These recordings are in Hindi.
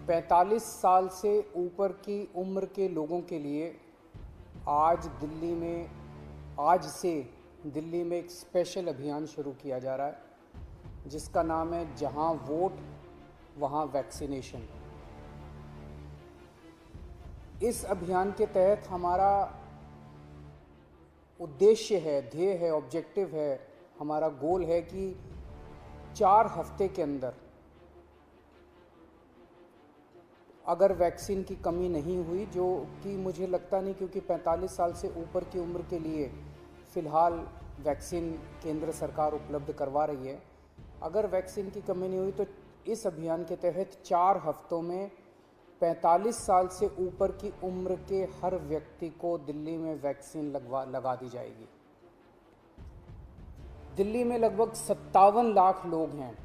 45 साल से ऊपर की उम्र के लोगों के लिए आज से दिल्ली में एक स्पेशल अभियान शुरू किया जा रहा है जिसका नाम है जहां वोट वहां वैक्सीनेशन। इस अभियान के तहत हमारा उद्देश्य है, ध्येय है, ऑब्जेक्टिव है, हमारा गोल है कि 4 हफ्ते के अंदर अगर वैक्सीन की कमी नहीं हुई, जो कि मुझे लगता नहीं, क्योंकि 45 साल से ऊपर की उम्र के लिए फ़िलहाल वैक्सीन केंद्र सरकार उपलब्ध करवा रही है। अगर वैक्सीन की कमी नहीं हुई तो इस अभियान के तहत 4 हफ्तों में 45 साल से ऊपर की उम्र के हर व्यक्ति को दिल्ली में वैक्सीन लगा दी जाएगी। दिल्ली में लगभग 57 लाख लोग हैं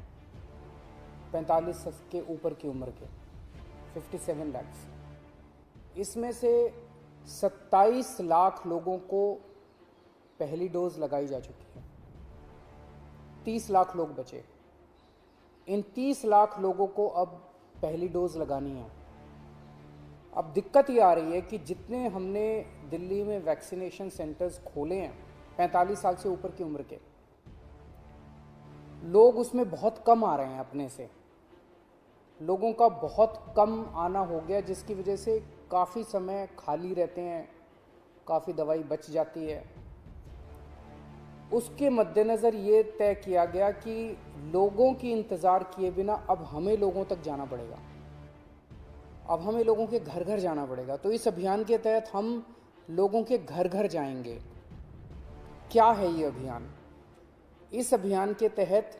45 के ऊपर की उम्र के, 57 लाख। इसमें से 27 लाख लोगों को पहली डोज लगाई जा चुकी है, 30 लाख लोग बचे। इन 30 लाख लोगों को अब पहली डोज लगानी है। अब दिक्कत ये आ रही है कि जितने हमने दिल्ली में वैक्सीनेशन सेंटर्स खोले हैं 45 साल से ऊपर की उम्र के लोग, उसमें बहुत कम आ रहे हैं। अपने से लोगों का बहुत कम आना हो गया, जिसकी वजह से काफ़ी समय खाली रहते हैं, काफ़ी दवाई बच जाती है। उसके मद्देनज़र ये तय किया गया कि लोगों की इंतज़ार किए बिना अब हमें लोगों तक जाना पड़ेगा, अब हमें लोगों के घर घर जाना पड़ेगा। तो इस अभियान के तहत हम लोगों के घर घर जाएंगे। क्या है ये अभियान? इस अभियान के तहत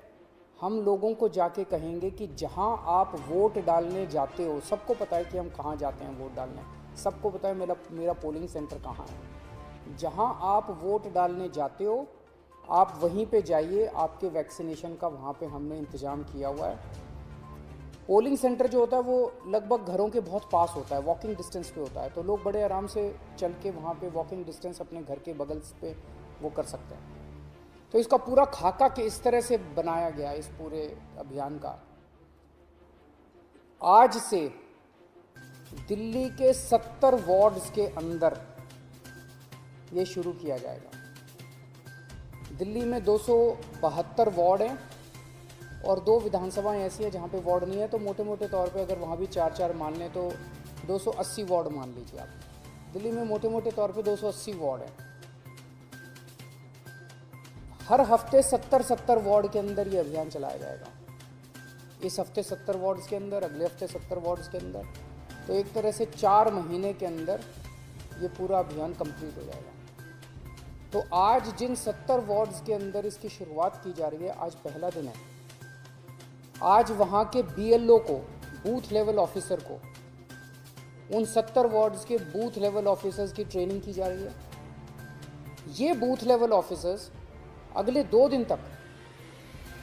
हम लोगों को जाके कहेंगे कि जहां आप वोट डालने जाते हो, सबको पता है कि हम कहां जाते हैं वोट डालने, सबको पता है मेरा पोलिंग सेंटर कहां है। जहां आप वोट डालने जाते हो आप वहीं पे जाइए। आपके वैक्सीनेशन का वहां पे हमने इंतज़ाम किया हुआ है। पोलिंग सेंटर जो होता है वो लगभग घरों के बहुत पास होता है, वॉकिंग डिस्टेंस पे होता है, तो लोग बड़े आराम से चल के वहाँ पे वॉकिंग डिस्टेंस अपने घर के बगल पे वो कर सकते हैं। तो इसका पूरा खाका के इस तरह से बनाया गया इस पूरे अभियान का। आज से दिल्ली के 70 वार्ड्स के अंदर ये शुरू किया जाएगा। दिल्ली में 272 वार्ड हैं और 2 विधानसभाएं ऐसी हैं जहाँ पे वार्ड नहीं है, तो मोटे मोटे तौर पे अगर वहाँ भी 4-4 मान लें तो 280 वार्ड मान लीजिए आप। दिल्ली में मोटे मोटे तौर पे 280 वार्ड हैं। हर हफ्ते 70 वार्ड के अंदर ये अभियान चलाया जाएगा। इस हफ्ते 70 वार्ड्स के अंदर, अगले हफ्ते 70 वार्ड्स के अंदर, तो एक तरह से 4 महीने के अंदर ये पूरा अभियान कंप्लीट हो जाएगा। तो आज जिन 70 वार्ड्स के अंदर इसकी शुरुआत की जा रही है, आज पहला दिन है। आज वहाँ के BLO को, बूथ लेवल ऑफिसर को, उन 70 वार्ड्स के बूथ लेवल ऑफिसर्स की ट्रेनिंग की जा रही है। ये बूथ लेवल ऑफिसर्स अगले 2 दिन तक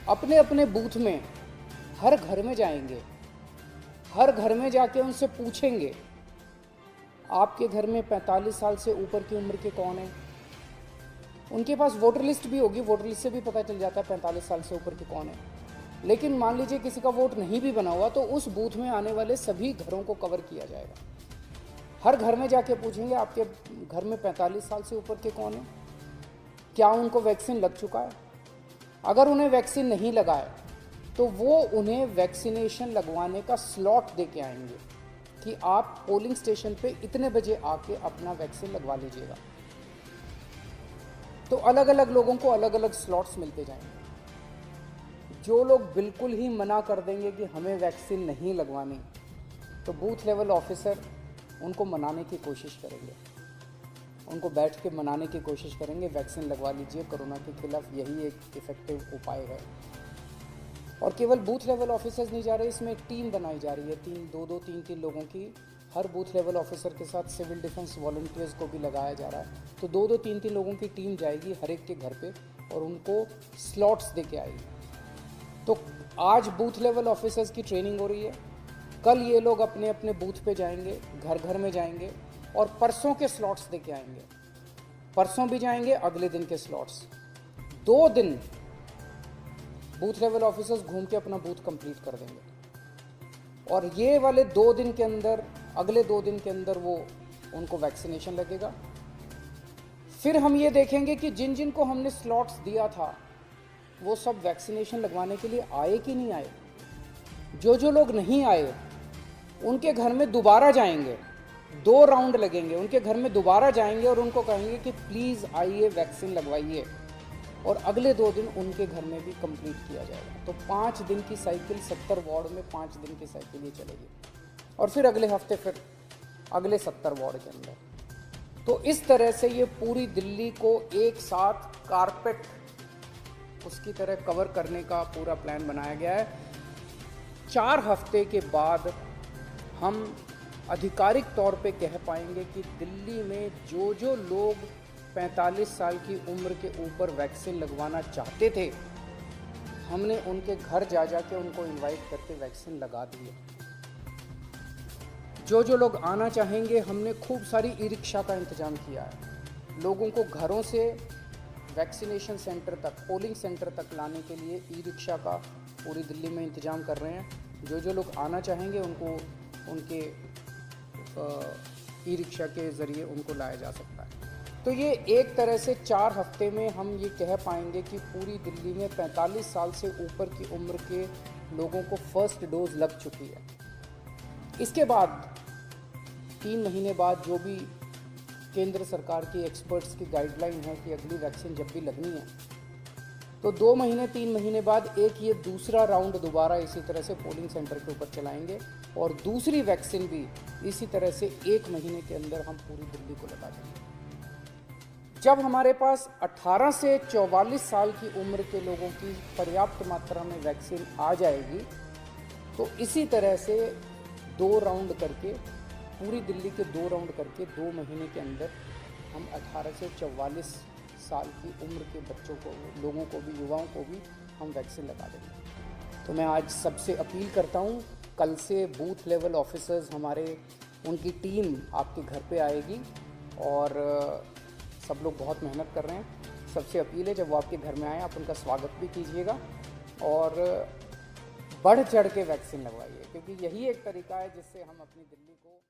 अपने अपने बूथ में हर घर में जाएंगे। हर घर में जाके उनसे पूछेंगे आपके घर में 45 साल से ऊपर की उम्र के कौन हैं। उनके पास वोटर लिस्ट भी होगी, वोटर लिस्ट से भी पता चल जाता है 45 साल से ऊपर के कौन है। लेकिन मान लीजिए किसी का वोट नहीं भी बना हुआ, तो उस बूथ में आने वाले सभी घरों को कवर किया जाएगा। हर घर में जाके पूछेंगे आपके घर में 45 साल से ऊपर के कौन हैं, क्या उनको वैक्सीन लग चुका है। अगर उन्हें वैक्सीन नहीं लगा है तो वो उन्हें वैक्सीनेशन लगवाने का स्लॉट दे के आएंगे कि आप पोलिंग स्टेशन पे इतने बजे आके अपना वैक्सीन लगवा लीजिएगा। तो अलग अलग लोगों को अलग अलग स्लॉट्स मिलते जाएंगे। जो लोग बिल्कुल ही मना कर देंगे कि हमें वैक्सीन नहीं लगवानी, तो बूथ लेवल ऑफिसर उनको मनाने की कोशिश करेंगे, उनको बैठ के मनाने की कोशिश करेंगे, वैक्सीन लगवा लीजिए, कोरोना के खिलाफ यही एक इफ़ेक्टिव उपाय है। और केवल बूथ लेवल ऑफिसर्स नहीं जा रहे, इसमें एक टीम बनाई जा रही है, 3 लोगों की। हर बूथ लेवल ऑफिसर के साथ सिविल डिफेंस वॉलंटियर्स को भी लगाया जा रहा है। तो 2-3 लोगों की टीम जाएगी हर एक के घर पे और उनको स्लॉट्स दे के आएगी। तो आज बूथ लेवल ऑफिसर्स की ट्रेनिंग हो रही है, कल ये लोग अपने अपने बूथ पे जाएंगे, घर घर में जाएंगे और परसों के स्लॉट्स दे के आएंगे। परसों भी जाएंगे, अगले दिन के स्लॉट्स। 2 दिन बूथ लेवल ऑफिसर्स घूम के अपना बूथ कंप्लीट कर देंगे। और ये वाले 2 दिन के अंदर, अगले 2 दिन के अंदर वो उनको वैक्सीनेशन लगेगा। फिर हम ये देखेंगे कि जिन जिन को हमने स्लॉट्स दिया था वो सब वैक्सीनेशन लगवाने के लिए आए कि नहीं आए। जो जो लोग नहीं आए उनके घर में दोबारा जाएंगे, 2 राउंड लगेंगे, उनके घर में दोबारा जाएंगे और उनको कहेंगे कि प्लीज़ आइए वैक्सीन लगवाइए, और अगले 2 दिन उनके घर में भी कंप्लीट किया जाएगा। तो 5 दिन की साइकिल 70 वार्ड में 5 दिन की साइकिल ये चलेगी, और फिर अगले हफ्ते फिर अगले 70 वार्ड के अंदर। तो इस तरह से ये पूरी दिल्ली को एक साथ कारपेट उसकी तरह कवर करने का पूरा प्लान बनाया गया है। 4 हफ्ते के बाद हम आधिकारिक तौर पे कह पाएंगे कि दिल्ली में जो जो लोग 45 साल की उम्र के ऊपर वैक्सीन लगवाना चाहते थे, हमने उनके घर जा जा के उनको इनवाइट करके वैक्सीन लगा दी है। जो जो लोग आना चाहेंगे, हमने खूब सारी ई रिक्शा का इंतज़ाम किया है। लोगों को घरों से वैक्सीनेशन सेंटर तक, पोलिंग सेंटर तक लाने के लिए ई रिक्शा का पूरी दिल्ली में इंतज़ाम कर रहे हैं। जो जो लोग आना चाहेंगे उनको उनके ई रिक्शा के ज़रिए उनको लाया जा सकता है। तो ये एक तरह से 4 हफ्ते में हम ये कह पाएंगे कि पूरी दिल्ली में 45 साल से ऊपर की उम्र के लोगों को फर्स्ट डोज लग चुकी है। इसके बाद 3 महीने बाद जो भी केंद्र सरकार की एक्सपर्ट्स की गाइडलाइन है कि अगली वैक्सीन जब भी लगनी है, तो 2 महीने 3 महीने बाद एक ये दूसरा राउंड दोबारा इसी तरह से पोलिंग सेंटर के ऊपर चलाएंगे, और दूसरी वैक्सीन भी इसी तरह से 1 महीने के अंदर हम पूरी दिल्ली को लगा देंगे। जब हमारे पास 18 से 44 साल की उम्र के लोगों की पर्याप्त मात्रा में वैक्सीन आ जाएगी, तो इसी तरह से 2 राउंड करके, पूरी दिल्ली के 2 राउंड करके 2 महीने के अंदर हम 18 से 44 साल की उम्र के बच्चों को, लोगों को भी, युवाओं को भी हम वैक्सीन लगा देंगे। तो मैं आज सबसे अपील करता हूँ, कल से बूथ लेवल ऑफिसर्स हमारे, उनकी टीम आपके घर पे आएगी, और सब लोग बहुत मेहनत कर रहे हैं। सबसे अपील है, जब वो आपके घर में आए आप उनका स्वागत भी कीजिएगा और बढ़ चढ़ के वैक्सीन लगवाइए, क्योंकि यही एक तरीका है जिससे हम अपनी दिल्ली को